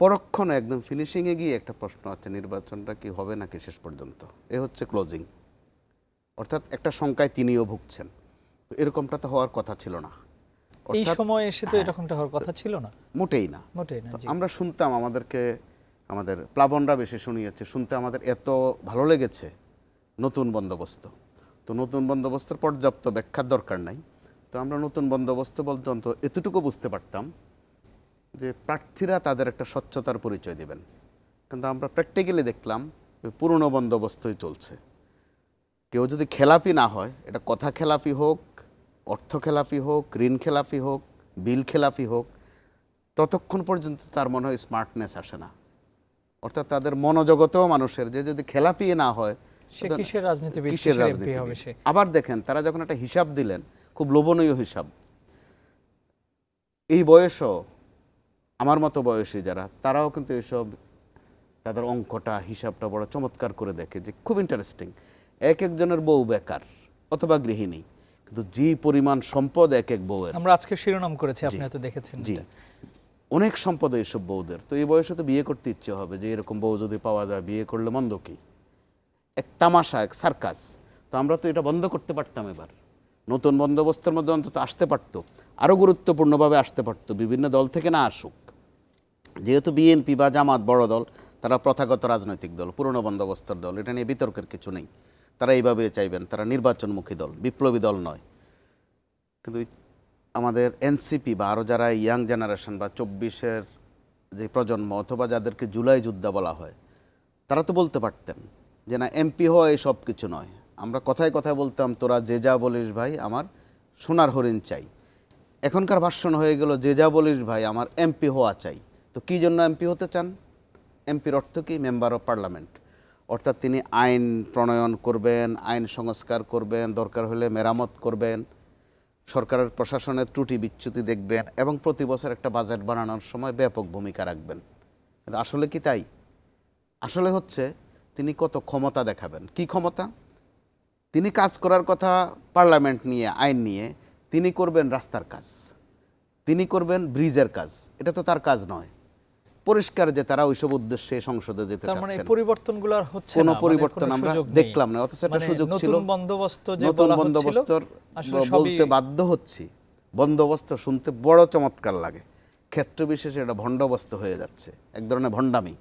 পরক্ষণে একদম ফিনিশিংয়ে গিয়ে একটা প্রশ্ন আছে, নির্বাচনটা কি হবে নাকি শেষ পর্যন্ত, এ হচ্ছে ক্লোজিং। অর্থাৎ একটা শঙ্কায় তিনিও ভুগছেন। তো এরকমটা তো হওয়ার কথা ছিল না। এই সময় এসে তো এরকমটা হওয়ার কথা ছিল না, মোটেই না। মোটেই না। আমরা শুনতাম, আমাদের প্লাবনরা বেশি শুনিয়েছে, শুনতে আমাদের এত ভালো লেগেছে নতুন বন্দোবস্ত। তো নতুন বন্দোবস্তের পর্যাপ্ত ব্যাখ্যার দরকার নাই। তো আমরা নতুন বন্দোবস্ত বলতে অন্তত এতটুকু বুঝতে পারতাম যে প্রার্থীরা তাদের একটা স্বচ্ছতার পরিচয় দেবেন। কিন্তু আমরা প্র্যাকটিক্যালি দেখলাম পুরনো বন্দোবস্তই চলছে। কেউ যদি খেলাপি না হয়, এটা কথা খেলাপি হোক, অর্থ খেলাপি হোক, ঋণ খেলাপি হোক, বিল খেলাপি হোক, ততক্ষণ পর্যন্ত তার মনে হয় স্মার্টনেস আসে না। অর্থাৎ তাদের মনোজগতেও মানুষের যে যদি খেলাপি না হয়, সে কিসের রাজনীতিবিদ, কিসের রাজনীতি হবে সে। আবার দেখেন, তারা যখন একটা হিসাব দিলেন, খুব লোভনীয় হিসাব, এই বয়সও আমার মতো বয়সী যারা, তারাও কিন্তু এইসব তাদের অঙ্কটা হিসাবটা বড় চমৎকার করে দেখে, যে খুব ইন্টারেস্টিং। এক একজনের বউ বেকার অথবা গৃহিণী, কিন্তু যে পরিমাণ সম্পদ এক এক বউয়ের, আমরা আজকে শিরোনাম করেছি, আপনি হয়তো দেখেছেন। জি, অনেক সম্পদ এইসব বউদের। তো এই বয়সে তো বিয়ে করতে ইচ্ছে হবে, যে এরকম বউ যদি পাওয়া যায়, বিয়ে করলে মন্দ কি। এক তামাশা, এক সার্কাস। তো আমরা তো এটা বন্ধ করতে পারতাম। এবার নতুন বন্দোবস্তের মধ্যে অন্তত আসতে পারত, আরও গুরুত্বপূর্ণভাবে আসতে পারত, বিভিন্ন দল থেকে না আসুক। যেহেতু বিএনপি বা জামাত বড় দল, তারা প্রথাগত রাজনৈতিক দল, পুরনো বন্দোবস্তের দল, এটা নিয়ে বিতর্কের কিছু নেই। তারা এইভাবে চাইবেন, তারা নির্বাচনমুখী দল, বিপ্লবী দল নয়। কিন্তু আমাদের এনসিপি বা আরও যারা ইয়াং জেনারেশন বা 24-এর যে প্রজন্ম, অথবা যাদেরকে জুলাই যোদ্ধা বলা হয়, তারা তো বলতে পারতেন যে না, এমপি হওয়া এই সব কিছু নয়। আমরা কথায় কথায় বলতাম, তোরা যে যা বলিস ভাই, আমার সোনার হরিণ চাই। এখনকার ভাষণ হয়ে গেল, যে যা বলিস ভাই, আমার এমপি হওয়া চাই। তো কী জন্য এমপি হতে চান? এমপির অর্থ কি? Member of parliament. অর্থাৎ তিনি আইন প্রণয়ন করবেন, আইন সংস্কার করবেন, দরকার হলে মেরামত করবেন, সরকারের প্রশাসনের ত্রুটি বিচ্যুতি দেখবেন, এবং প্রতি বছর একটা বাজেট বানানোর সময় ব্যাপক ভূমিকা রাখবেন। কিন্তু আসলে কি তাই? আসলে হচ্ছে তিনি কত ক্ষমতা দেখাবেন। কি ক্ষমতা? তিনি কাজ করার কথা পার্লামেন্ট নিয়ে, আইন নিয়ে, তিনি করবেন রাস্তার কাজ, তিনি করবেন ব্রিজের কাজ। এটা তো তার কাজ নয়। পরিষ্কার যে তারা ওইসব উদ্দেশ্যে সংসদে যেতে চাচ্ছেন। পরিবর্তনগুলো হচ্ছে না, কোনো পরিবর্তন আমরা দেখলাম না। অথচ একটা সুযোগ ছিল। নতুন বন্দোবস্ত যে নতুন বলা হচ্ছিল, বন্দোবস্তর আসলে বলতে বাধ্য হচ্ছি। বন্দোবস্ত শুনতে বড় চমৎকার লাগে, ক্ষেত্র বিশেষে এটা ভণ্ডবস্ত হয়ে যাচ্ছে, এক ধরনের ভণ্ডামি।